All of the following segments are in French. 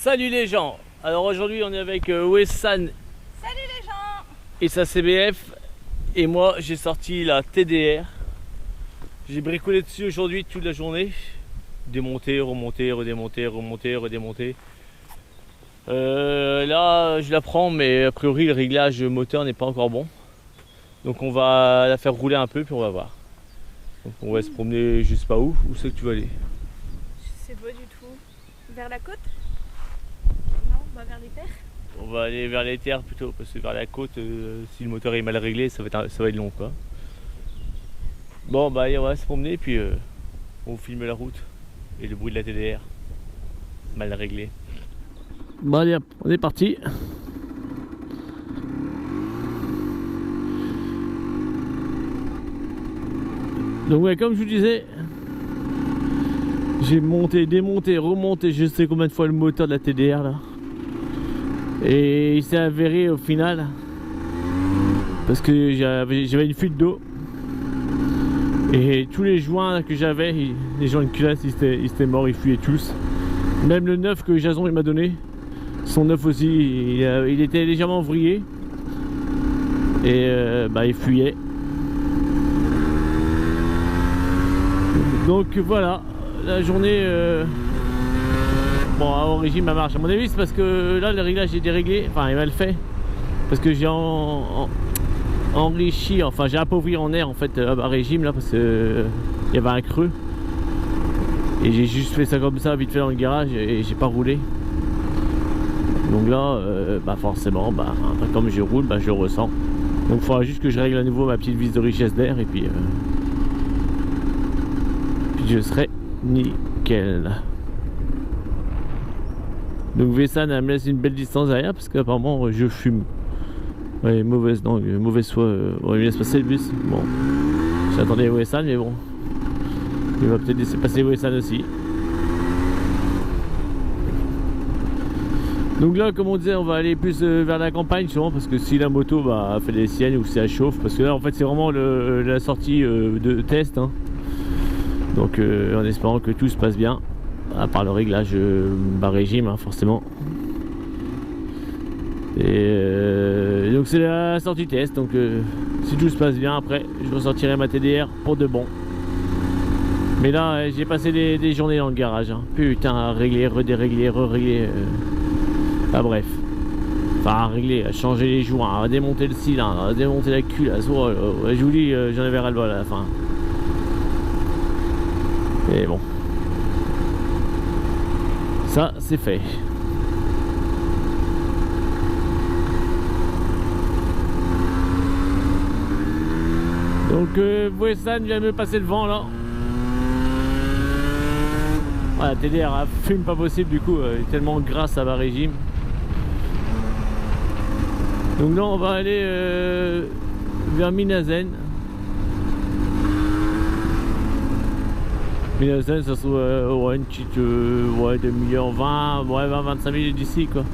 Salut les gens. Alors aujourd'hui on est avec Wessan. Salut les gens. Et sa CBF. Et moi j'ai sorti la TDR. J'ai bricolé dessus aujourd'hui toute la journée. Démonter, remonter, redémonter, remonter, redémonter. Là je la prends, mais a priori le réglage moteur n'est pas encore bon. Donc on va la faire rouler un peu puis on va voir. Donc on va se promener je sais pas où. Où c'est que tu vas aller? Je sais pas du tout. Vers la côte? Non, bah vers les terres. On va aller vers les terres plutôt, parce que vers la côte, si le moteur est mal réglé, ça va être long quoi. Bon bah on va se promener puis on filme la route et le bruit de la TDR mal réglé. Bon allez hop, on est parti. Donc ouais, comme je vous disais, j'ai monté, démonté, remonté je sais combien de fois le moteur de la TDR là. Et il s'est avéré au final, parce que j'avais une fuite d'eau. Et tous les joints que j'avais, les joints de culasse, ils étaient morts, ils fuyaient tous. Même le neuf que Jason il m'a donné, son neuf aussi, il était légèrement vrillé. Et il fuyait. Donc voilà, la journée bon, en régime à marche. À mon avis c'est parce que là le réglage est déréglé, enfin il est mal fait. Parce que j'ai enrichi, enfin j'ai appauvri en air en fait à régime là, parce que il y avait un creux. Et j'ai juste fait ça comme ça vite fait dans le garage et j'ai pas roulé. Donc là forcément comme je roule je ressens. Donc il faudra juste que je règle à nouveau ma petite vis de richesse d'air et puis je serai nickel. Donc Wessan elle me laisse une belle distance derrière parce qu'apparemment je fume. Ouais, mauvaise foi. Bon, il me laisse passer le bus. Bon, j'attendais Wessan, mais bon, il va peut-être laisser passer Wessan aussi. Donc là, comme on disait, on va aller plus vers la campagne sûrement, parce que si la moto fait des siennes ou si elle chauffe, parce que là en fait c'est vraiment la sortie de test hein. Donc en espérant que tout se passe bien, à part le réglage bas régime hein, forcément. Et donc c'est la sortie test, donc si tout se passe bien après je ressortirai ma TDR pour de bon. Mais là j'ai passé des journées dans le garage hein. Putain, à régler, redérégler, re-régler bref, enfin à régler, à changer les joints, à démonter le cylindre, à démonter la culasse. Je vous dis, j'en avais ras le bol à la fin. Et bon, ça c'est fait. Donc Wessan vient de me passer le vent là. Ah, la TDR elle fume pas possible du coup, elle est tellement grasse à bas régime. Donc là on va aller vers Minazen. Minazen ça se trouve une petite demi-heure, 20-25 minutes d'ici quoi.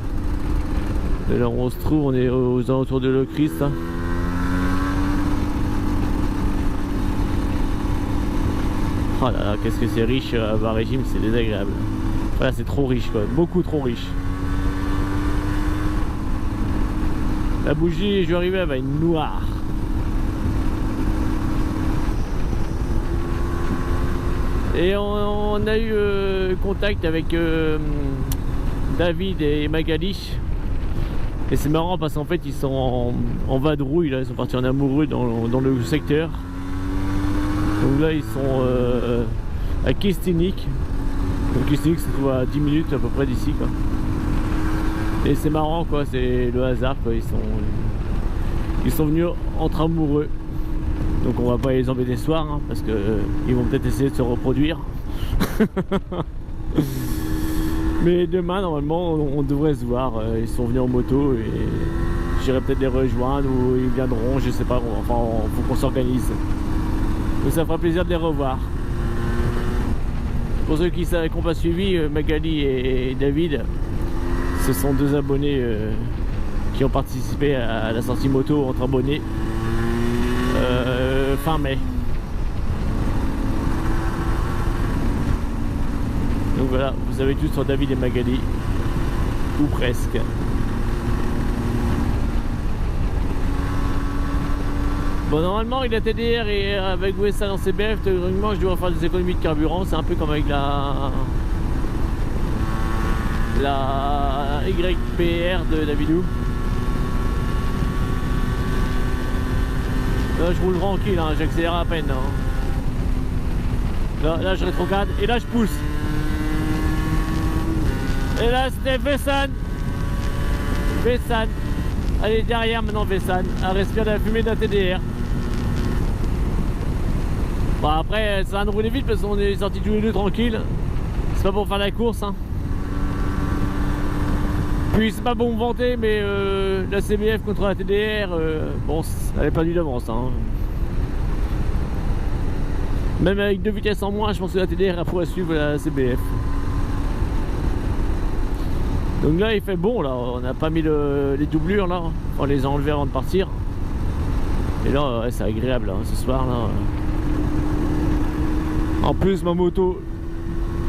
Et là on se trouve, on est aux alentours de Locris là. Oh là là, qu'est-ce que c'est riche à bas régime, c'est désagréable. Voilà, c'est trop riche quoi, beaucoup trop riche. La bougie, je vais arriver, elle va être noire. Et on a eu contact avec David et Magali. Et c'est marrant parce qu'en fait ils sont en vadrouille là, ils sont partis en amoureux dans le secteur. Donc là ils sont à Kestinik. Donc Kestinik se trouve à 10 minutes à peu près d'ici quoi. Et c'est marrant quoi, c'est le hasard quoi, ils sont venus entre amoureux. Donc on va pas les embêter ce soir hein, parce que ils vont peut-être essayer de se reproduire. Mais demain normalement on devrait se voir, ils sont venus en moto et j'irai peut-être les rejoindre ou ils viendront, je sais pas, enfin faut qu'on s'organise. Donc ça fera plaisir de les revoir. Pour ceux qui n'ont pas suivi, Magali et David, ce sont deux abonnés qui ont participé à la sortie moto entre abonnés fin mai. Donc voilà, vous avez tout sur David et Magali. Ou presque. Bon, normalement, avec la TDR et avec Wessan en CBF, théoriquement, je dois faire des économies de carburant. C'est un peu comme avec la YPR de Davidou. Là, je roule tranquille, hein, j'accélère à peine. Hein. Là, je rétrograde et là, je pousse. Et là, c'était Wessan. Wessan. Allez, derrière maintenant, Wessan. À respirer de la fumée de la TDR. Bon, après, ça va nous rouler vite parce qu'on est sortis tous les deux tranquilles. C'est pas pour faire la course. Hein. Puis, c'est pas pour me vanter, mais la CBF contre la TDR, bon, elle est perdue d'avance. Hein. Même avec 2 vitesses en moins, je pense que la TDR elle pourrait suivre la CBF. Donc là il fait bon, là on n'a pas mis les doublures là, on les a enlevées avant de partir. Et là ouais, c'est agréable là, ce soir là. En plus ma moto,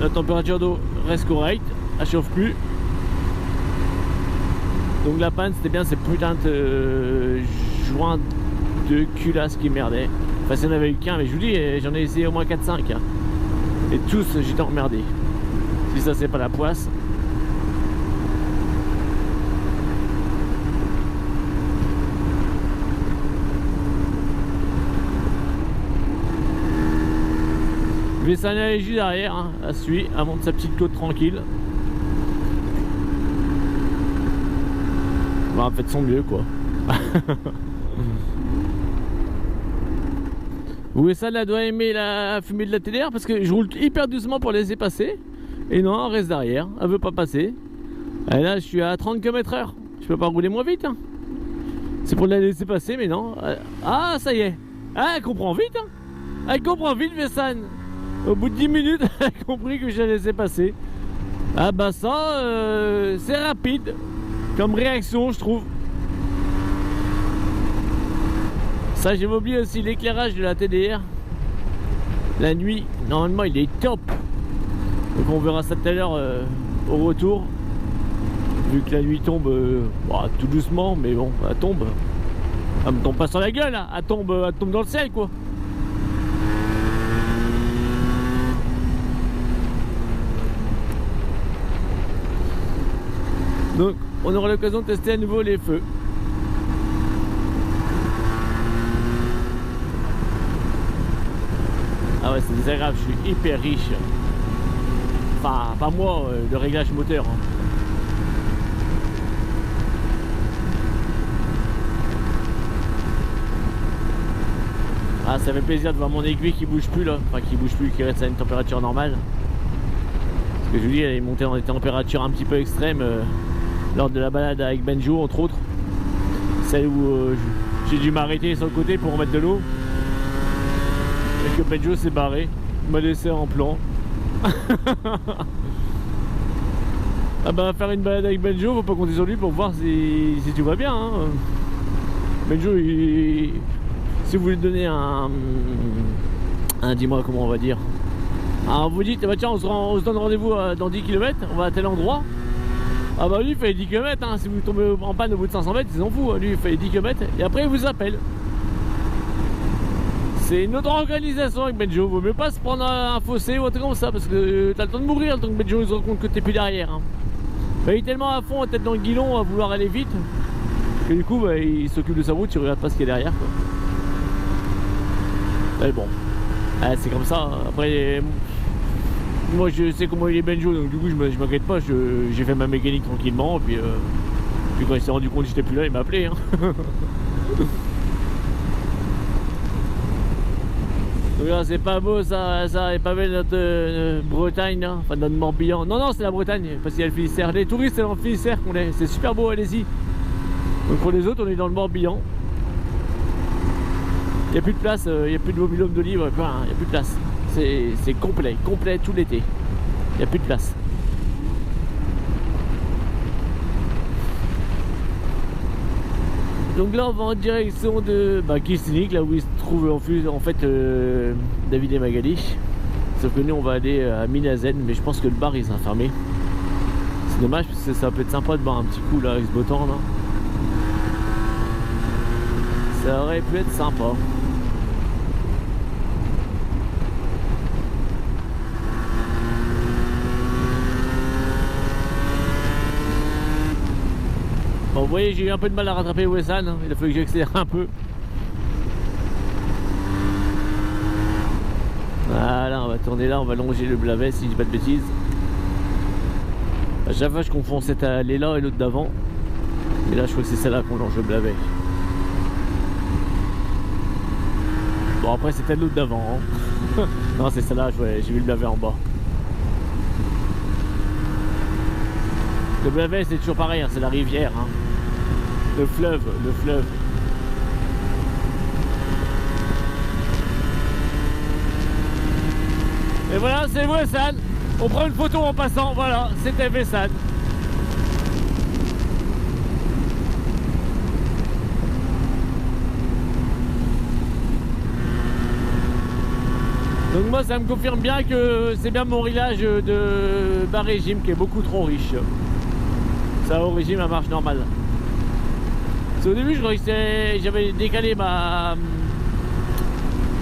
la température d'eau reste correcte, elle chauffe plus. Donc la panne c'était bien ces putains de joints de culasse qui merdaient. Enfin s'il n'y en avait eu qu'un, mais je vous dis j'en ai essayé au moins 4-5 hein. Et tous j'étais emmerdé. Si ça c'est pas la poisse. Wessan est juste derrière, hein, elle suit, elle monte sa petite côte tranquille. Bah, elle fait de son mieux quoi. Wessan elle doit aimer la fumée de la TDR parce que je roule hyper doucement pour laisser passer. Et non, elle reste derrière, elle veut pas passer. Et là je suis à 30 km/h, je peux pas rouler moins vite. Hein. C'est pour la laisser passer mais non. Ah ça y est, ah, elle comprend vite. Hein. Elle comprend vite Wessan. Au bout de 10 minutes, elle a compris que je la laissais passer. Ah bah ça, c'est rapide comme réaction je trouve. Ça j'ai oublié aussi l'éclairage de la TDR. La nuit, normalement il est top. Donc on verra ça tout à l'heure au retour. Vu que la nuit tombe bah, tout doucement, mais bon, elle tombe. Elle me tombe pas sur la gueule, hein. Elle tombe dans le ciel quoi. Donc on aura l'occasion de tester à nouveau les feux. Ah ouais c'est désagréable, je suis hyper riche. Enfin pas moi, le réglage moteur. Hein. Ah ça fait plaisir de voir mon aiguille qui bouge plus là. Enfin qui bouge plus, qui reste à une température normale. Parce que je vous dis elle est montée dans des températures un petit peu extrêmes. Lors de la balade avec Benjo entre autres, celle où j'ai dû m'arrêter sur le côté pour remettre de l'eau et que Benjo s'est barré, m'a laissé en plan. Ah bah faire une balade avec Benjo, faut pas compter sur lui pour voir si tout va bien. Hein. Benjo, si vous voulez donner un dis-moi comment on va dire. Alors vous dites bah tiens on se donne rendez-vous dans 10 km, on va à tel endroit. Ah bah lui il fait 10 km, hein. Si vous tombez en panne au bout de 500 mètres, ils s'en foutent, lui il fait 10 km et après il vous appelle. C'est une autre organisation avec Benjo, vaut mieux pas se prendre un fossé ou un truc comme ça parce que t'as le temps de mourir, le temps que Benjo il se rend compte que t'es plus derrière. Hein. Bah, il est tellement à fond, tête dans le guidon à vouloir aller vite que du coup bah, il s'occupe de sa route, il regarde pas ce qu'il y a derrière quoi. Mais bon, c'est comme ça, après... Moi je sais comment il est Benjo donc du coup je m'inquiète pas, j'ai fait ma mécanique tranquillement puis quand il s'est rendu compte que j'étais plus là il m'a appelé hein. Donc là c'est pas beau ça est pas belle notre Bretagne hein. Enfin notre Morbihan, non c'est la Bretagne parce qu'il y a le Finistère, les touristes c'est dans le Finistère qu'on est, c'est super beau, allez-y. Donc pour les autres on est dans le Morbihan. Il n'y a plus de place, il n'y a plus de mobil-home de livres, il n'y a plus de place. C'est complet tout l'été. Il n'y a plus de place. Donc là on va en direction de Kissimmee, là où il se trouve en fait David et Magali. Sauf que nous on va aller à Minazen, mais je pense que le bar il sera fermé. C'est dommage parce que ça peut être sympa de boire un petit coup là avec ce beau temps là. Ça aurait pu être sympa. Bon, vous voyez, j'ai eu un peu de mal à rattraper Wessan, hein. Il a fallu que j'accélère un peu. Voilà, on va tourner là, on va longer le Blavet si je dis pas de bêtises. À chaque fois je confonds cette allée là et l'autre d'avant. Mais là je crois que c'est celle-là qu'on longe le Blavet. Bon après c'était l'autre d'avant. Hein. Non c'est celle-là, j'ai vu le Blavet en bas. Le Blavet c'est toujours pareil, hein, c'est la rivière. Hein. Le fleuve, le fleuve. Et voilà, c'est Wessan. On prend une photo en passant, voilà, c'était Wessan. Donc moi ça me confirme bien que c'est bien mon rillage de bas régime qui est beaucoup trop riche. Ça au régime à marche normale. Au début je croyais que j'avais décalé ma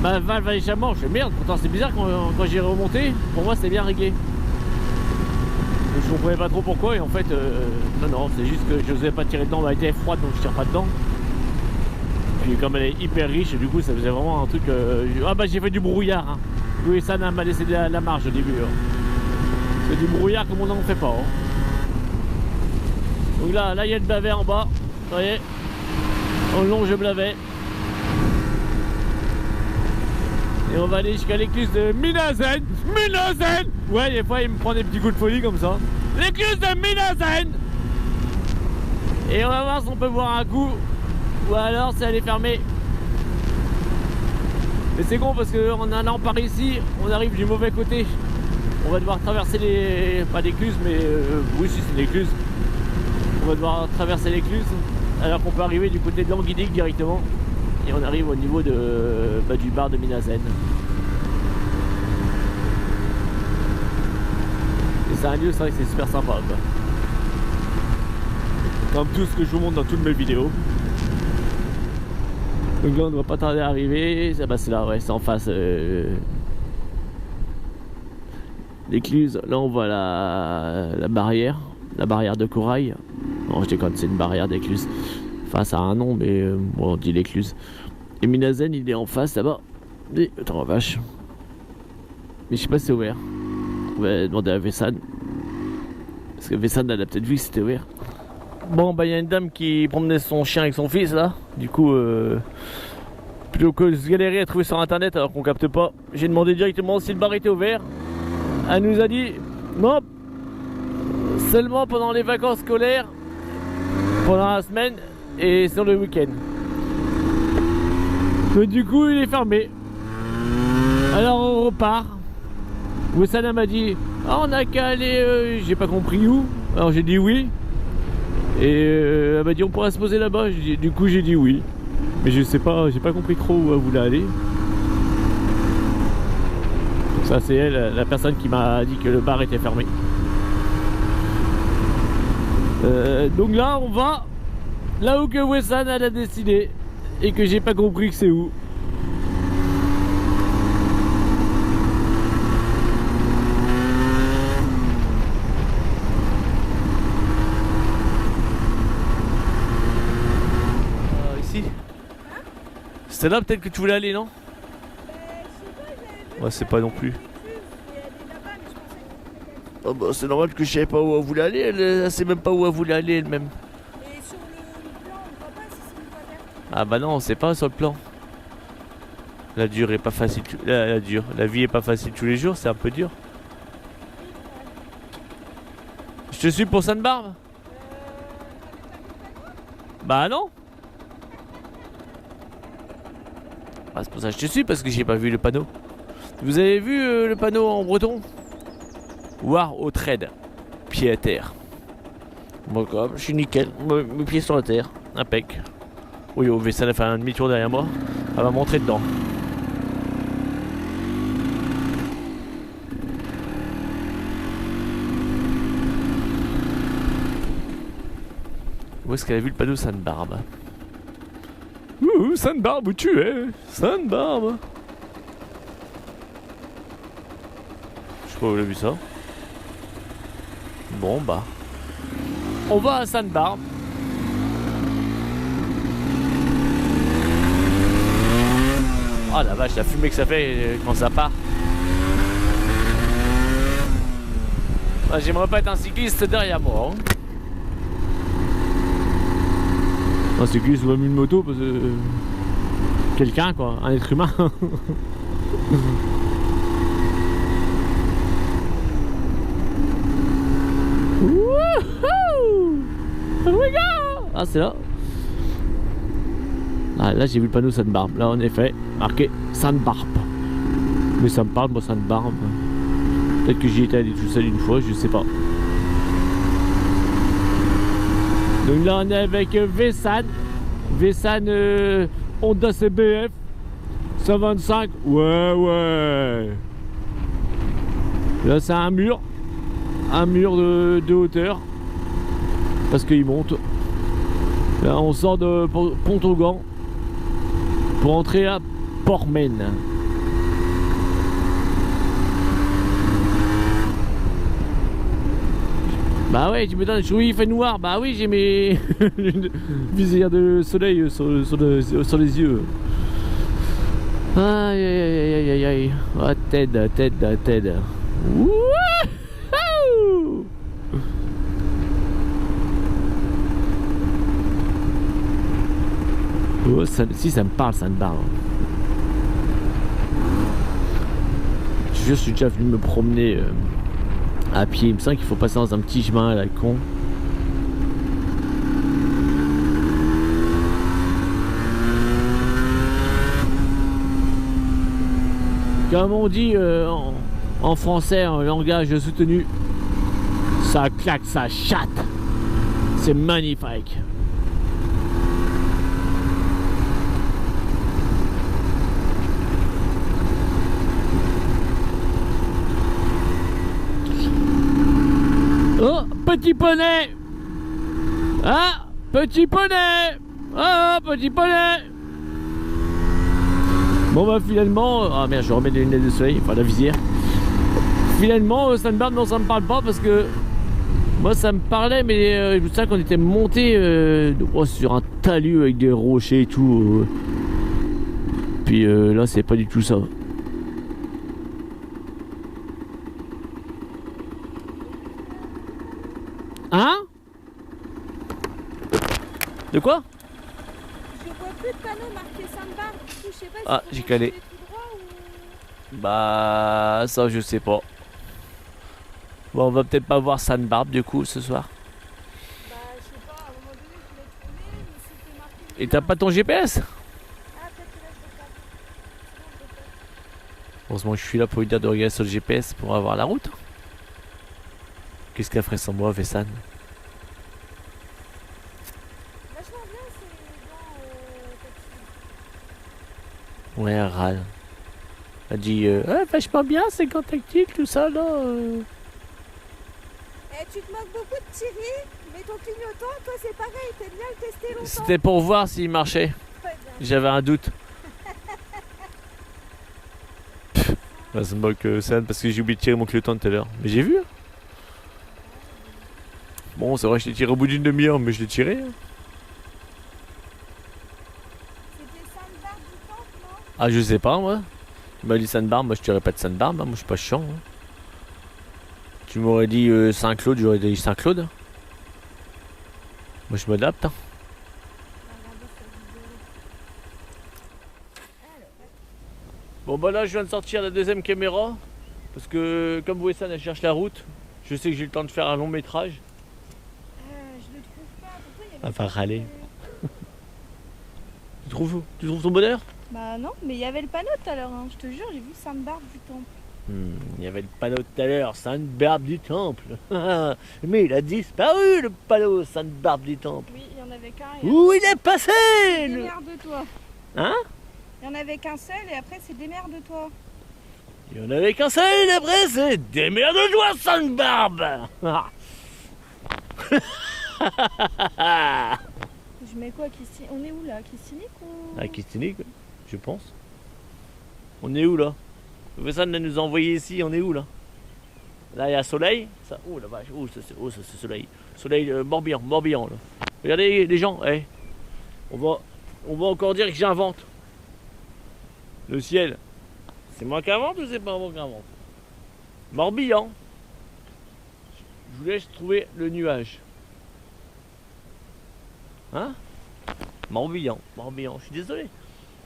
valve à échappement. Je fais merde, pourtant c'est bizarre quand j'ai remonté, pour moi c'était bien réglé. Je comprenais pas trop pourquoi et en fait non c'est juste que je n'osais pas tirer dedans, elle était froide donc je tire pas dedans. Puis comme elle est hyper riche du coup ça faisait vraiment un truc ah bah j'ai fait du brouillard hein. Oui ça m'a laissé la marge au début hein. C'est du brouillard comme on n'en fait pas hein. Donc là il y a le Blavet en bas, vous voyez, on longe le Blavet. Et on va aller jusqu'à l'écluse de Minazen. Minazen. Ouais, des fois il me prend des petits coups de folie comme ça. L'écluse de Minazen. Et on va voir si on peut boire un coup. Ou alors si elle est fermée. Mais c'est con parce qu'en allant par ici, on arrive du mauvais côté. On va devoir traverser les... pas l'écluse mais... oui si c'est l'écluse. On va devoir traverser l'écluse. Alors qu'on peut arriver du côté de Languidic directement. Et on arrive au niveau de, du bar de Minazen. Et c'est un lieu, c'est vrai que c'est super sympa quoi. Comme tout ce que je vous montre dans toutes mes vidéos. Donc là on ne va pas tarder à arriver. Bah c'est là, ouais, c'est en face l'écluse. Là on voit la barrière de corail. Non je déconne, c'est une barrière d'écluse. Enfin ça a un nom mais bon, on dit l'écluse. Et Minazen il est en face là-bas. Attends vache. Mais je sais pas si c'est ouvert. On va demander à Wessan. Parce que Wessan elle a peut-être vu que c'était ouvert. Bon bah il y a une dame qui promenait son chien avec son fils là. Du coup plutôt que de se galérer à trouver sur internet alors qu'on capte pas, j'ai demandé directement si le bar était ouvert. Elle nous a dit non, seulement pendant les vacances scolaires, pendant la semaine et sur le week-end. Donc du coup il est fermé. Alors on repart. Wessan m'a dit ah on a qu'à aller j'ai pas compris où. Alors j'ai dit oui. Et elle m'a dit on pourra se poser là-bas. Du coup j'ai dit oui. Mais je sais pas, j'ai pas compris trop où elle voulait aller. Donc ça c'est elle, la personne qui m'a dit que le bar était fermé. Donc là on va là où que Wessan elle a décidé et que j'ai pas compris que c'est où. Ici. C'est là peut-être que tu voulais aller non? Ouais c'est pas non plus. Oh bah c'est normal que je savais pas où elle voulait aller, elle sait même pas où elle voulait aller elle-même. Et sur le plan, on voit pas si c'est une voie verte. Ah bah non, c'est pas sur le plan. La dure est pas facile, la vie est pas facile tous les jours, c'est un peu dur. Je te suis pour Sainte-Barbe? Bah non. Ah, c'est pour ça que je te suis parce que j'ai pas vu le panneau. Vous avez vu le panneau en breton? War au trade, pied à terre. Bon comme, je suis nickel, mes pieds sur la terre, impec. Oui, oh, Wessan a fait un demi-tour derrière moi, elle va montrer dedans. Où est-ce qu'elle a vu le panneau Sainte-Barbe? Ouh, Sainte-Barbe, où tu es? Sainte-Barbe. Je sais pas où elle a vu ça. Bon bah. On va à Sainte-Barbe. Oh la vache, la fumée que ça fait quand ça part. Ah, j'aimerais pas être un cycliste derrière moi. Hein. Un cycliste ou même une moto, parce que... quelqu'un quoi, un être humain. Ah c'est là. Ah, là j'ai vu le panneau Sainte-Barbe. Là en effet, marqué Sainte-Barbe. Mais ça me parle moi Sainte-Barbe. Peut-être que j'y étais allé tout seul une fois, je sais pas. Donc là on est avec Vessan. Vessan Honda CBF 125. Ouais. Là c'est un mur. Un mur de hauteur. Parce qu'il monte. Là on sort de Pont-au-Gand pour entrer à Portmaine. Bah ouais, tu me donnes, oui il fait noir, bah oui j'ai mes visières de soleil sur les yeux. Aïe. Oh Ted. Wouhou! Oh, si ça me parle, ça me barre. Je suis déjà venu me promener à pied. Il me semble qu'il faut passer dans un petit chemin à la con. Comme on dit en français, en langage soutenu, ça claque, ça chatte. C'est magnifique. Oh, petit poney! Ah, petit poney! Ah, petit poney! Bon bah finalement... Ah merde, je remets des lunettes de soleil, enfin la visière. Finalement, Sainte-Barbe, non ça me parle pas parce que... Moi ça me parlait, mais je me souviens qu'on était monté sur un talus avec des rochers et tout. Puis là c'est pas du tout ça. Hein? De quoi? Je vois plus de panneau marqué Sainte-Barbe. Du coup, je sais pas si Ah, j'ai calé. tout droit ou... Bah ça je sais pas. Bon on va peut-être pas voir Sainte-Barbe du coup ce soir. Bah, je sais pas, à un moment donné, je voulais tourner, mais c'était marqué... Et t'as pas ton GPS? Ah, peut-être que là, je regarde. Non, je regarde. Heureusement que je suis là pour lui dire de regarder sur le GPS pour avoir la route. Qu'est-ce qu'elle ferait sans moi, Vessan? Vachement bien, c'est dans taxi. Ouais, elle râle. Elle dit vachement bien, c'est quand tactile, tout ça là. Eh, tu te moques beaucoup de Thierry, mais ton clignotant, toi, c'est pareil, t'aimes bien le tester longtemps. C'était pour voir s'il marchait. Très bien. J'avais un doute. Elle se moque San parce que j'ai oublié de tirer mon clignotant tout à l'heure. Mais j'ai vu. Hein. Bon, c'est vrai que je l'ai tiré au bout d'une demi-heure, mais je l'ai tiré. Hein. C'était Sainte-Barbe du Temple, non? Ah, je sais pas, moi. Tu m'as dit Sainte-Barbe, moi je tirais pas de Sainte-Barbe, hein. Moi je suis pas chiant. Hein. Tu m'aurais dit Saint-Claude, j'aurais dit Saint-Claude. Moi je m'adapte. Hein. Bon bah là je viens de sortir la deuxième caméra. Parce que comme Wesson elle cherche la route, je sais que j'ai le temps de faire un long métrage. Je le trouve pas. Pourquoi il y avait Elle va râler. Tu trouves ton bonheur? Bah non, mais il y avait le panneau tout à l'heure, hein. Je te jure, j'ai vu Sainte-Barbe du Temple. Il y avait le panneau tout à l'heure, Sainte-Barbe du Temple. Mais il a disparu le panneau Sainte-Barbe du Temple. Oui, il y en avait qu'un. Où il est passé le... Démerde-toi. Hein? Il y en avait qu'un seul et après c'est démerde-toi. Il y en avait qu'un seul et après c'est démerde-toi Sainte-Barbe. Je mets quoi, Kisti? On est où là? Kistinic ou... À Kistinic, je pense. On est où là? Vessan nous a envoyé ici, on est où là? Là il y a soleil. Ça... Oh la vache, oh ça c'est soleil. Soleil Morbihan là. Regardez les gens, hey. On va encore dire que j'invente. Le ciel. C'est moi qui invente ou c'est pas moi qui invente? Morbihan. Je vous laisse trouver le nuage. Hein? Morbihan, je suis désolé.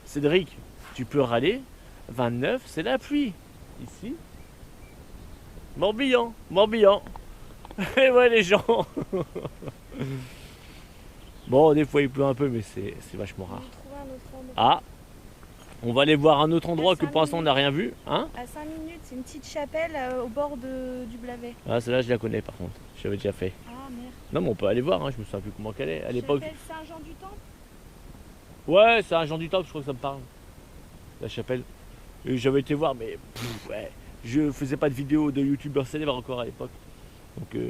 Cédric, tu peux râler. 29, c'est la pluie. Ici. Morbihan. Et ouais les gens. Bon, des fois il pleut un peu, mais c'est vachement rare. Ah, on va aller voir un autre endroit que pour l'instant on n'a rien vu. Hein? À 5 minutes, c'est une petite chapelle au bord du Blavet. Ah, celle-là je la connais par contre, j'avais déjà fait. Ah merde. Non mais on peut aller voir, hein. Je me souviens plus comment qu'elle est. À l'époque. Chapelle Saint-Jean-du-Temple? Ouais, c'est un Jean-du-Temple, je crois que ça me parle. La chapelle. Et j'avais été voir, mais ouais, je faisais pas de vidéos de youtubeurs célèbres encore à l'époque. Donc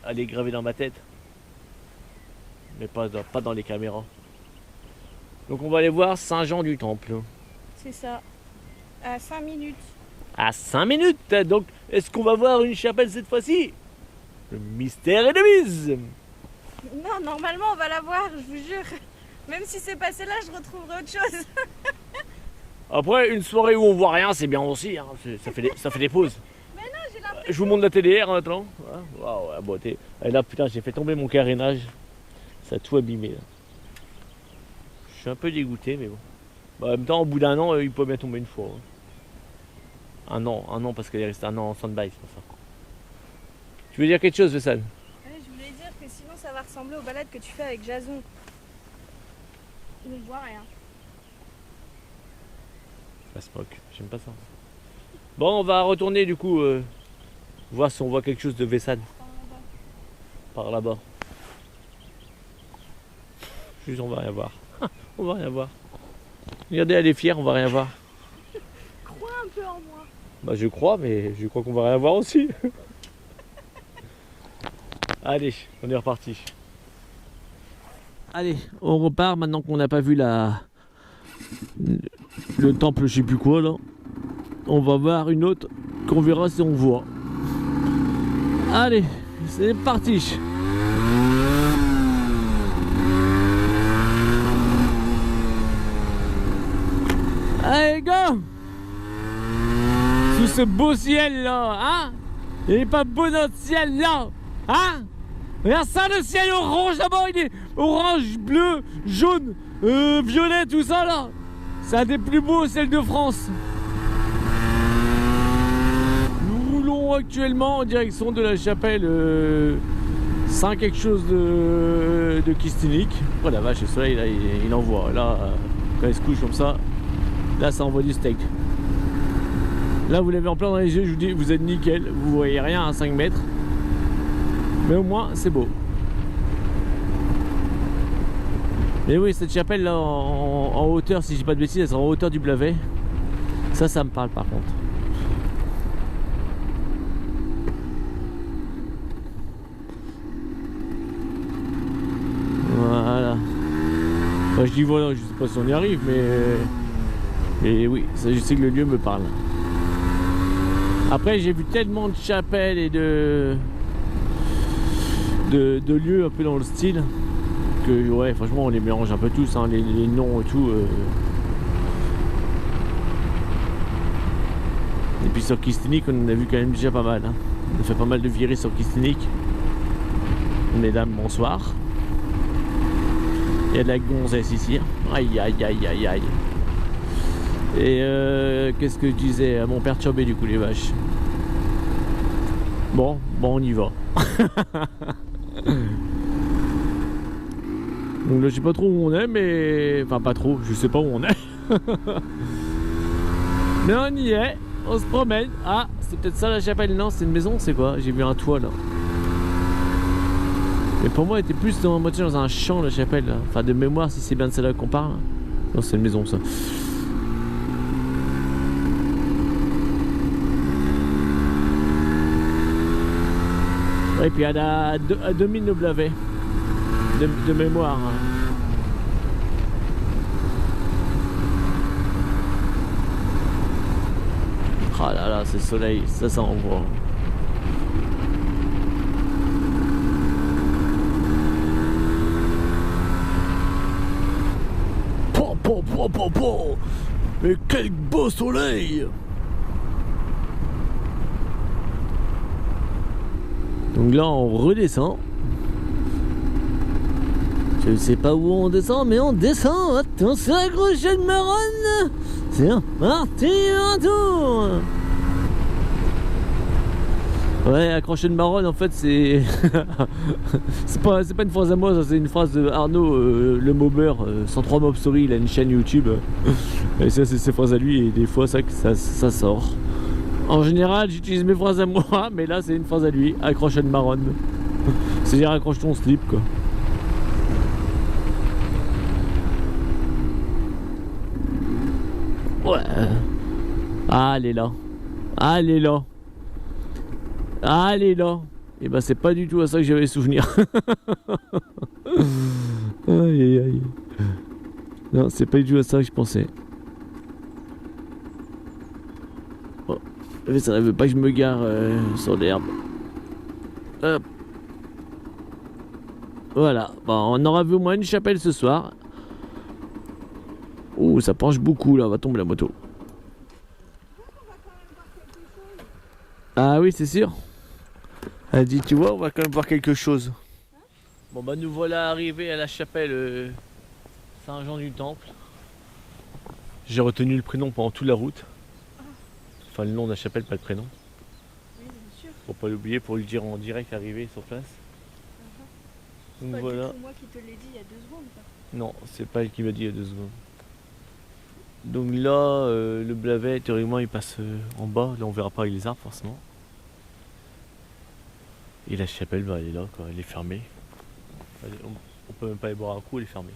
elle est gravée dans ma tête. Mais pas dans les caméras. Donc on va aller voir Saint-Jean-du-Temple. C'est ça. À 5 minutes. À 5 minutes. Donc est-ce qu'on va voir une chapelle cette fois-ci? Le mystère est de mise. Non, normalement on va la voir, je vous jure. Même si c'est passé là, je retrouverai autre chose. Après, une soirée où on voit rien, c'est bien aussi. Hein. Ça fait des pauses. Mais non, j'ai l'impression. Je vous montre la TDR maintenant. Waouh, la beauté. Et là, putain, j'ai fait tomber mon carénage. Ça a tout abîmé. Là. Je suis un peu dégoûté, mais bon. Bah, en même temps, au bout d'un an, il peut bien tomber une fois. Hein. Un an, parce qu'elle est restée un an en stand-by, c'est pour ça. Tu veux dire quelque chose, Vessan? Je voulais dire que sinon, ça va ressembler aux balades que tu fais avec Jason. On ne voit rien. La smoke, j'aime pas ça. Bon, on va retourner du coup, voir si on voit quelque chose de Vessan. Par là-bas. Juste, on va rien voir. On va rien voir. Regardez, elle est fière, on va rien voir. Crois un peu en moi. Bah, je crois, mais je crois qu'on va rien voir aussi. Allez, on est reparti. Allez, on repart maintenant qu'on n'a pas vu le temple, je sais plus quoi là. On va voir une autre qu'on verra si on voit. Allez, c'est parti. Allez, go! Sous ce beau ciel là, hein? Il n'est pas beau notre ciel là, hein? Regarde ça, le ciel orange là-bas, il est orange, bleu, jaune, violet, tout ça là. C'est un des plus beaux ciels de France. Nous roulons actuellement en direction de la chapelle Saint quelque chose de Kistinic. Oh la vache, le soleil là, il envoie. Là, quand il se couche comme ça, là ça envoie du steak. Là vous l'avez en plein dans les yeux, je vous dis, vous êtes nickel, vous voyez rien à 5 mètres. Mais au moins c'est beau. Mais oui, cette chapelle là en hauteur, si je dis pas de bêtises, elle sera en hauteur du Blavet. Ça me parle par contre. Voilà. Enfin, je dis voilà, je sais pas si on y arrive, mais oui, ça, je sais que le lieu me parle. Après, j'ai vu tellement de chapelles et de lieux un peu dans le style que ouais, franchement, on les mélange un peu tous, hein, les noms et tout. Et puis sur Kistinic, on en a vu quand même déjà pas mal. Hein. On a fait pas mal de virées sur Kistinic. Mesdames, bonsoir. Il y a de la gonzesse ici. Aïe aïe aïe aïe aïe. Et qu'est-ce que je disais? M'ont perturbé du coup les vaches. Bon, on y va. Donc là je sais pas trop où on est, mais... Enfin pas trop, je sais pas où on est. Mais on y est, on se promène. Ah, c'est peut-être ça la chapelle? Non, c'est une maison, c'est quoi? J'ai vu un toit là. Mais pour moi elle était plus dans un champ la chapelle là. Enfin de mémoire, si c'est bien de celle-là qu'on parle. Non, c'est une maison ça. Et puis elle a à 2000 le Blavet de mémoire. Hein. Ah là là, c'est le soleil, ça envoie. Mais quel beau soleil! Donc là on redescend. Je ne sais pas où on descend, mais on descend. Attention, accrochez de Maronne. C'est parti, retour. Ouais, accrocher de Maronne, en fait, c'est c'est pas une phrase à moi, ça, c'est une phrase de Arnaud, le mobber, 103 Mob Story, il a une chaîne YouTube. Et ça, c'est ses phrases à lui, et des fois, ça sort. En général, j'utilise mes phrases à moi, mais là, c'est une phrase à lui, accrocher de Maronne. C'est-à-dire, accroche ton slip, quoi. Ouais. Ah, elle est là. Ah, elle est là. Ah, elle est là. Et ben, c'est pas du tout à ça que j'avais souvenir. Aïe, aïe, aïe. Non, c'est pas du tout à ça que je pensais. Oh. Mais ça ne veut pas que je me gare sur l'herbe. Hop. Voilà. Bon, on aura vu au moins une chapelle ce soir. Oh, ça penche beaucoup là, va tomber la moto. Ah oui, c'est sûr. Elle dit, tu vois, on va quand même voir quelque chose. Bon bah nous voilà arrivés à la chapelle Saint-Jean-du-Temple. J'ai retenu le prénom pendant toute la route. Enfin le nom de la chapelle, pas le prénom. Oui, bien sûr. Faut pas l'oublier pour lui dire en direct arrivé sur place. Donc C'est voilà. pas moi qui te l'ai dit il y a 2 secondes. Quoi. Non, c'est pas elle qui m'a dit il y a 2 secondes. Donc là, le Blavet, théoriquement, il passe en bas. Là, on verra pas avec les arbres, forcément. Et la chapelle, bah, elle est là, quoi. Elle est fermée. On peut même pas y boire un coup, elle est fermée.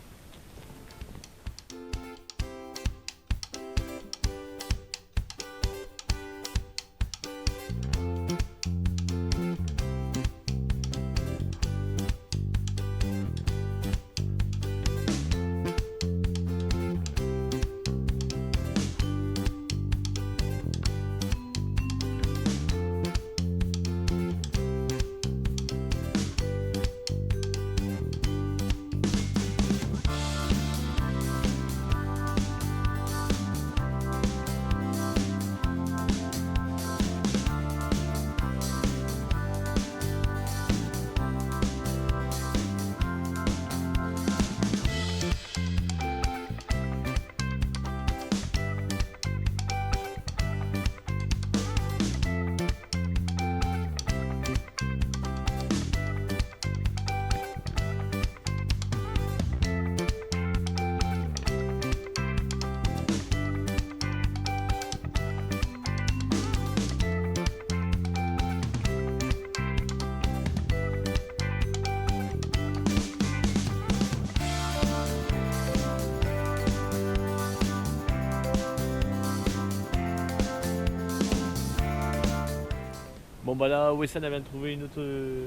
Bon bah là, Wesson elle vient de trouver une autre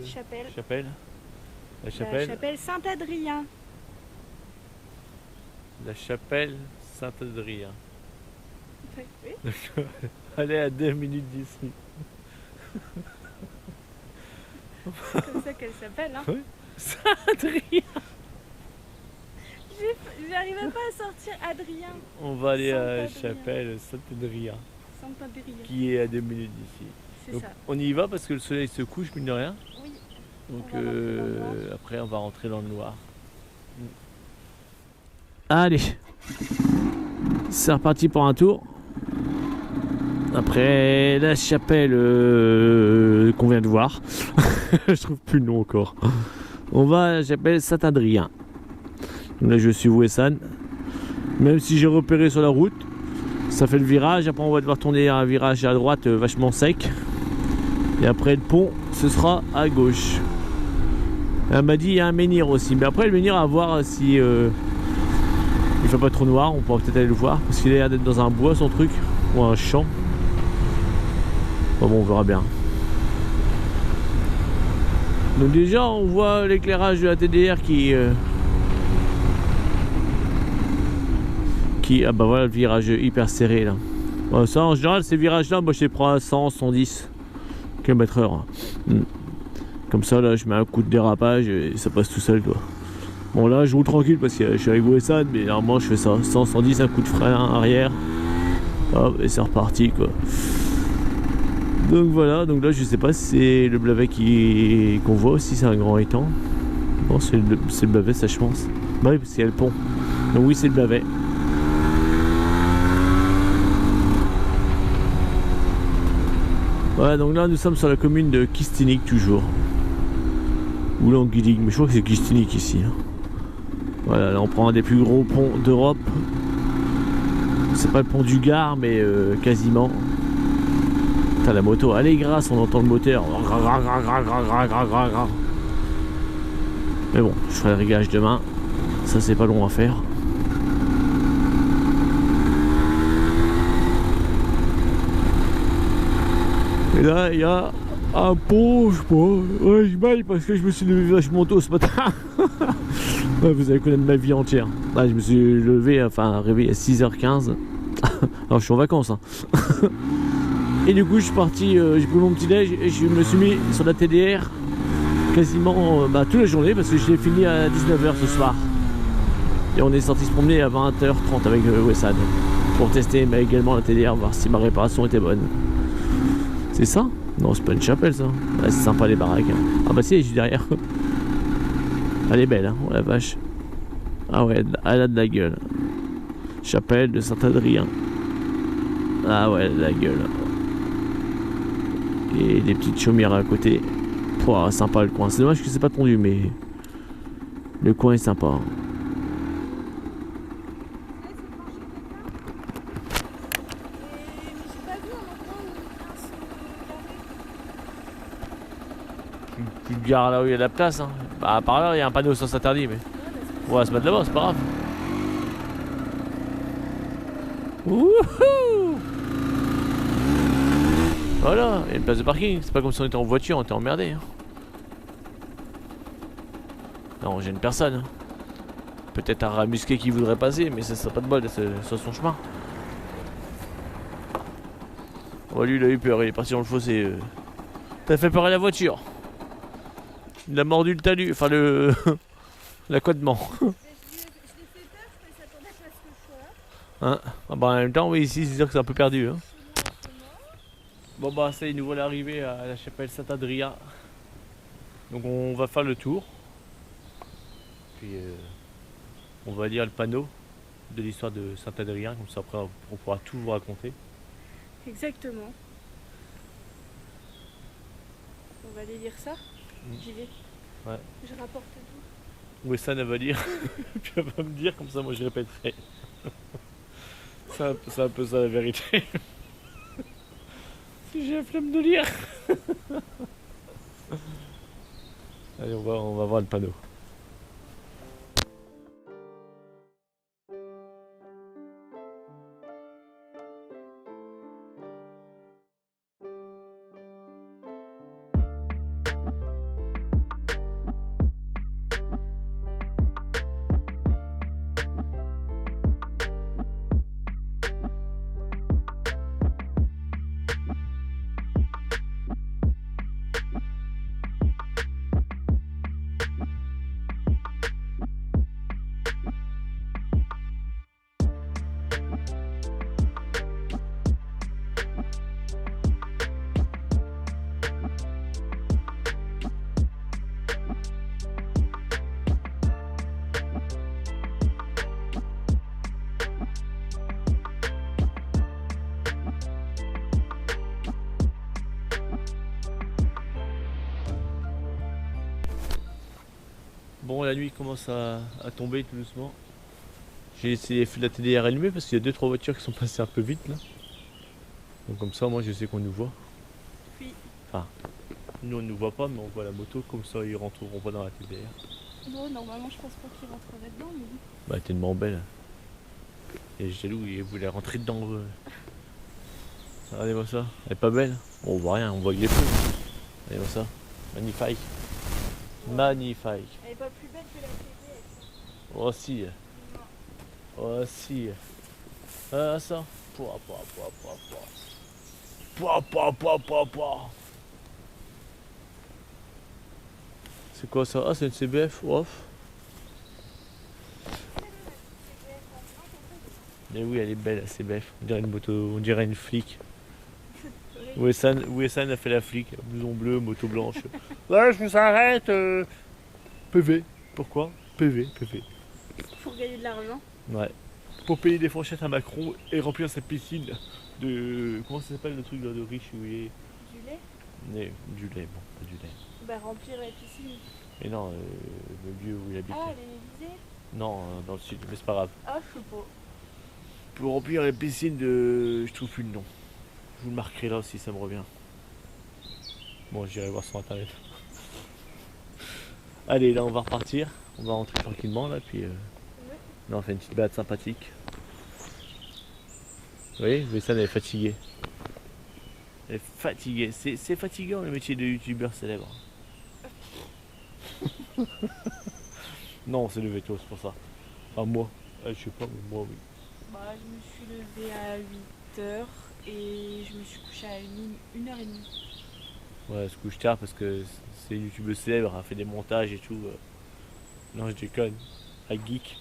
chapelle. La chapelle Saint-Adrien. La chapelle Saint-Adrien. Oui. Elle est à 2 minutes d'ici. C'est comme ça qu'elle s'appelle, hein. Oui. Saint-Adrien. J'arrivais pas à sortir Adrien. On va aller à la chapelle Saint-Adrien. Saint-Adrien. Qui est à 2 minutes d'ici. Donc, on y va parce que le soleil se couche, mine de rien. Oui. Donc après on va rentrer dans le noir. Allez, c'est reparti pour un tour. Après la chapelle qu'on vient de voir. Je trouve plus le nom encore. On va à la chapelle Saint-Adrien. Là je suis Wesson. Même si j'ai repéré sur la route, ça fait le virage. Après on va devoir tourner un virage à droite vachement sec. Et après le pont, ce sera à gauche. Elle m'a dit il y a un menhir aussi. Mais après le menhir, à voir si il fait pas trop noir. On pourra peut-être aller le voir. Parce qu'il a l'air d'être dans un bois son truc. Ou un champ. Bon, on verra bien. Donc déjà on voit l'éclairage de la TDR qui ah bah voilà le virage hyper serré là. Bah, ça en général ces virages là, moi je les prends à 100, 110 km/h. Comme ça là je mets un coup de dérapage et ça passe tout seul quoi. Bon là je roule tranquille parce que je suis avec Wesson, mais normalement je fais ça, 100, 110, un coup de frein arrière. Hop, et c'est reparti quoi. Donc voilà, donc là je sais pas si c'est le Blavet qu'on voit aussi, c'est un grand étang. Bon c'est le Blavet ça je pense. Bah oui parce qu'il y a le pont. Donc oui c'est le Blavet. Voilà, donc là nous sommes sur la commune de Kistinik toujours. Ou Languidig, mais je crois que c'est Kistinik ici. Voilà, là on prend un des plus gros ponts d'Europe. C'est pas le pont du Gard, mais quasiment. Putain, la moto, elle est grasse, on entend le moteur. Mais bon, je ferai le réglage demain. Ça c'est pas long à faire. Et là, il y a un pont, je sais pas. Ouais, je baille parce que je me suis levé vachement tôt ce matin. Ouais, vous allez connaître ma vie entière. Là, je me suis levé, enfin réveillé à 6h15. Alors, je suis en vacances. Hein. Et du coup, je suis parti, j'ai pris mon petit déj et je me suis mis sur la TDR quasiment toute la journée parce que je l'ai fini à 19h ce soir. Et on est sorti se promener à 20h30 avec Wesson pour tester mais également la TDR, voir si ma réparation était bonne. C'est ça? Non, c'est pas une chapelle ça. Ah, c'est sympa les baraques. Hein. Ah bah si, je suis derrière. Elle est belle, hein, oh la vache. Ah ouais, elle a de la gueule. Chapelle de Saint-Adrien. Ah ouais, elle a de la gueule. Et des petites chaumières à côté. Pouah, sympa le coin. C'est dommage que c'est pas tondu, mais le coin est sympa. Petite gare là où il y a de la place. Hein. Bah par là il y a un panneau sens interdit, mais on va se mettre là-bas, c'est pas grave. Wouhou! Voilà, il y a une place de parking. C'est pas comme si on était en voiture, on était emmerdé. Hein. Non, j'ai une personne. Hein. Peut-être un rat musqué qui voudrait passer, mais ça serait pas de bol sur son chemin. Oh, lui il a eu peur, il est parti dans le fossé. T'as fait peur à la voiture. Il a mordu le talus, enfin le l'accotement. Je l'ai fait peur, je s'attendais pas à ce que je sois là. Hein, ah bah en même temps, oui, ici c'est sûr que c'est un peu perdu. Hein. Bon bah ça y est, nous voilà arrivés à la chapelle Saint-Adrien. Donc on va faire le tour. Puis on va lire le panneau de l'histoire de Saint-Adrien, comme ça après on pourra tout vous raconter. Exactement. On va aller lire ça. J'y vais. Ouais. Je rapporte tout. Wesson elle va lire, puis elle va me dire, comme ça moi je répéterai. C'est un peu ça la vérité. Si j'ai la flemme de lire. Allez, on va voir le panneau. Bon, la nuit commence à tomber tout doucement. J'ai laissé les feux de la TDR allumés parce qu'il y a 2-3 voitures qui sont passées un peu vite là. Donc comme ça, moi je sais qu'on nous voit. Oui. Enfin, nous on ne nous voit pas, mais on voit la moto, comme ça ils rentreront pas dans la TDR. Bon, normalement je pense pas qu'ils rentreraient dedans, mais... Bah t'es tellement belle. Et jaloux, il voulait rentrer dedans. Regardez-moi ça, elle est pas belle. Bon, on voit rien, on voit que les feux. Regardez-moi ça, magnifique. Magnifique. Elle est pas plus belle que la TDR. Oh si. Oh si. Ah ça. Pouah, pouah, pouah, pouah, pouah. Pouah, pouah, pouah, pouah, pouah. C'est quoi ça? Ah, c'est une CBF, ouf. Mais oui, elle est belle la CBF. On dirait une moto, on dirait une flic. Wesson a fait la flic, blouson bleu, moto blanche. Ouais, je vous arrête. PV. Pourquoi? PV. Pour gagner de l'argent. Ouais. Pour payer des fourchettes à Macron et remplir sa piscine de. Comment ça s'appelle le truc là, de riche où il est? Du lait? Mais, du lait, bon, pas du lait. Bah remplir la piscine. Et non, le lieu où il habite. Ah, l'Élysée? Non, dans le sud, mais c'est pas grave. Ah, je sais pas. Pour remplir la piscine de. Je trouve plus le nom. Je vous le marquerai là si ça me revient. Bon, j'irai voir sur internet. Allez, là on va repartir. On va rentrer tranquillement là, puis. Là on fait une petite balade sympathique. Vous voyez, Wesson elle est fatiguée. Elle est fatiguée. C'est fatigant le métier de youtubeur célèbre. Non, c'est le veto, c'est pour ça. Enfin, moi. Je sais pas, mais moi, oui. Bah, je me suis levée à 8h et je me suis couchée à 1h30. Ouais, elle se couche tard parce que c'est une youtubeuse célèbre, elle fait des montages et tout. Non, je déconne. Elle geek.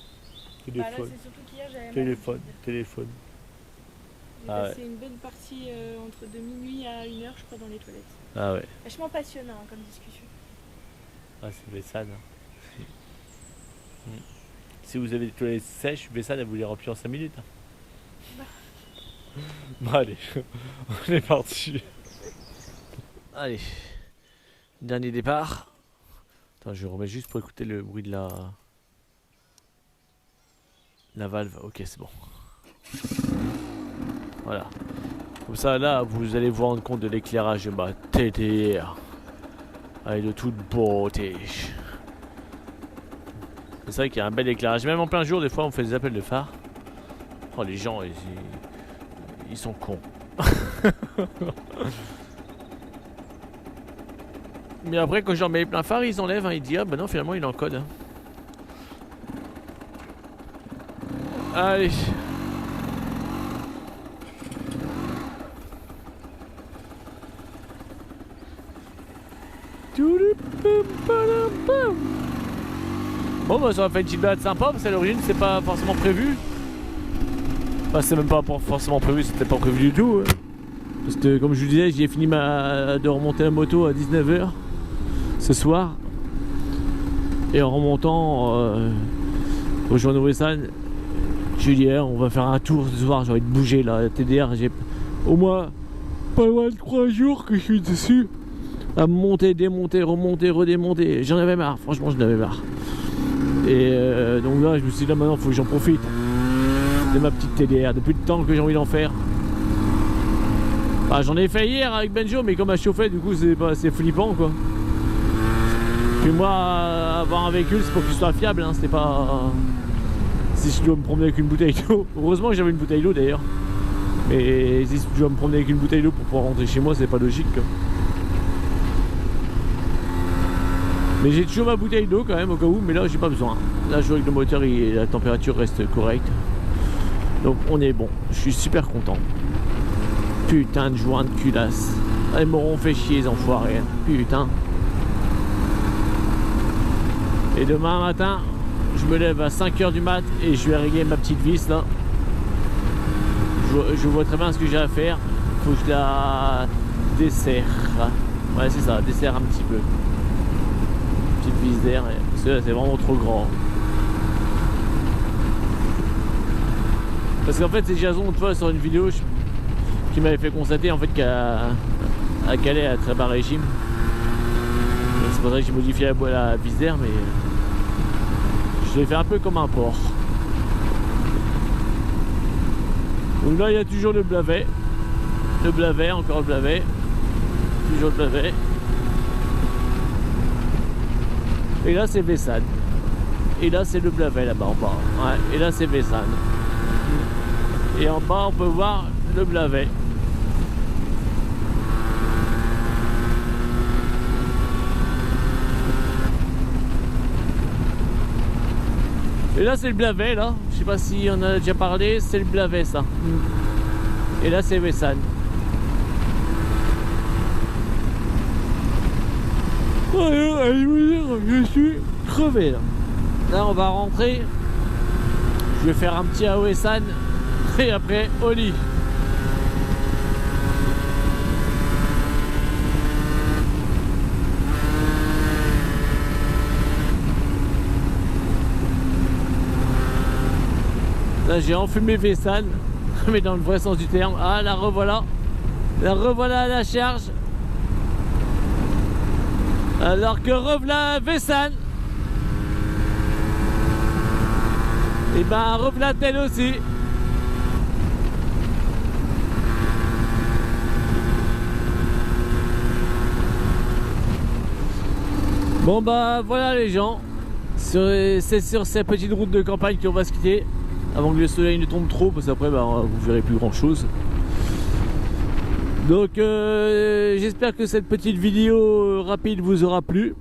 Bah là, c'est surtout qu'hier, j'avais Téléphone. J'ai passé une bonne partie entre de minuit à 1h, je crois, dans les toilettes. Ah ouais. Vachement passionnant comme discussion. Ah, c'est Wesson. Si vous avez des toilettes sèches, Wesson, elle vous les remplit en 5 minutes. Bon, allez, on est parti. Allez, dernier départ. Attends, je remets juste pour écouter le bruit de la valve. Ok, c'est bon. Voilà. Comme ça, là, vous allez vous rendre compte de l'éclairage de ma TDR. Avec de toute beauté. C'est vrai qu'il y a un bel éclairage. Même en plein jour, des fois, on fait des appels de phare. Oh, les gens, ils sont cons. Mais après, quand j'en mets plein phare, ils enlèvent. Ils disent, ah bah non, finalement, il est en code. Allez. Bon bah ça va faire une petite balade sympa parce qu'à l'origine c'est pas forcément prévu. Enfin c'est même pas forcément prévu, c'était pas prévu du tout. Parce que comme je vous disais, j'ai fini de remonter la moto à 19h ce soir. Et en remontant, rejoindre Wesson, je lui ai dit on va faire un tour ce soir, j'ai envie de bouger là, la TDR, j'ai au moins pas loin de 3 jours que je suis dessus. À monter, démonter, remonter, redémonter. J'en avais marre, franchement j'en avais marre. Et donc là je me suis dit là maintenant faut que j'en profite de ma petite TDR, depuis le temps que j'ai envie d'en faire. Enfin, j'en ai fait hier avec Benjo mais comme elle chauffait du coup c'est flippant quoi. Puis moi avoir un véhicule c'est pour qu'il soit fiable hein, c'est pas... Si je dois me promener avec une bouteille d'eau, heureusement que j'avais une bouteille d'eau d'ailleurs. Mais si je dois me promener avec une bouteille d'eau pour pouvoir rentrer chez moi c'est pas logique quoi. Mais j'ai toujours ma bouteille d'eau quand même au cas où, mais là j'ai pas besoin. Là je vois que le moteur et la température reste correcte. Donc on est bon, je suis super content. Putain de joint de culasse. Ils m'auront fait chier les enfoirés. Putain. Et demain matin, je me lève à 5h du mat et je vais régler ma petite vis là. Je vois très bien ce que j'ai à faire. Faut que je la desserre. Ouais c'est ça, desserre un petit peu. Petite vis d'air, parce que là c'est vraiment trop grand. Parce qu'en fait c'est Jason une fois sur une vidéo qui m'avait fait constater en fait qu'à Calais à très bas régime. C'est pour ça que j'ai modifié la vis d'air mais je l'ai fait un peu comme un porc. Donc là il y a toujours le blavet, encore le blavet, toujours le blavet. Et là c'est Wesson. Et là c'est le blavet là-bas en bas. Ouais. Et là c'est Wesson. Et en bas on peut voir le blavet. Et là c'est le blavet là. Je sais pas si on a déjà parlé, c'est le blavet ça. Et là c'est Wessan. Je suis crevé là. Là on va rentrer. Je vais faire un petit à Wessan. Et après au lit. Là j'ai enfumé Wessan, mais dans le vrai sens du terme. Ah la revoilà. La revoilà à la charge. Alors que revoilà Wessan. Et ben revoilà elle aussi. Bon bah voilà les gens. C'est sur cette petite route de campagne qu'on va se quitter. Avant que le soleil ne tombe trop, parce qu'après bah, vous verrez plus grand chose. Donc j'espère que cette petite vidéo rapide vous aura plu.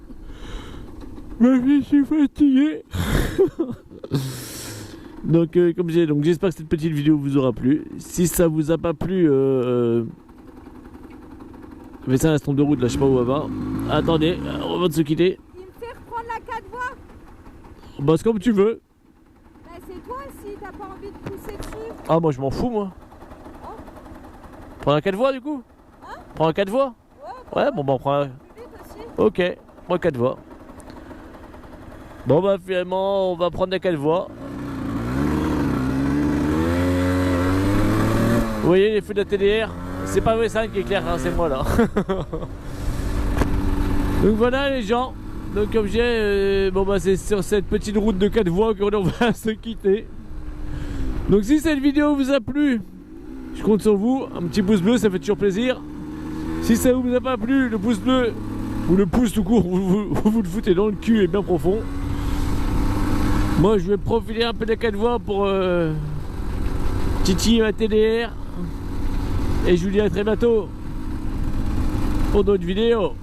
Mais je suis fatigué. Donc comme j'ai donc j'espère que cette petite vidéo vous aura plu. Si ça vous a pas plu, mais ça reste en de route là, je sais pas où elle va. Attendez, on va se quitter. Il me fait reprendre la 4 voies. Bah c'est comme tu veux. Bah c'est toi si t'as pas envie de pousser dessus. Ah moi je m'en fous moi. Oh. Prends un 4 voies du coup. Hein? Prends un 4 voies. Ouais bon bah on prend un... Plus vite aussi. Ok, prends 4 voies. Bon bah finalement on va prendre la 4 voies. Vous voyez les feux de la TDR, c'est pas Wessan qui est clair, hein, c'est moi là. Donc voilà les gens. Donc comme j'ai, bon bah c'est sur cette petite route de 4 voies qu'on va se quitter. Donc si cette vidéo vous a plu, je compte sur vous, un petit pouce bleu, ça fait toujours plaisir. Si ça vous a pas plu, le pouce bleu ou le pouce tout court, vous le foutez dans le cul et bien profond. Moi je vais profiter un peu des 4 voies pour titiller ma TDR. Et je vous dis à très bientôt pour d'autres vidéos.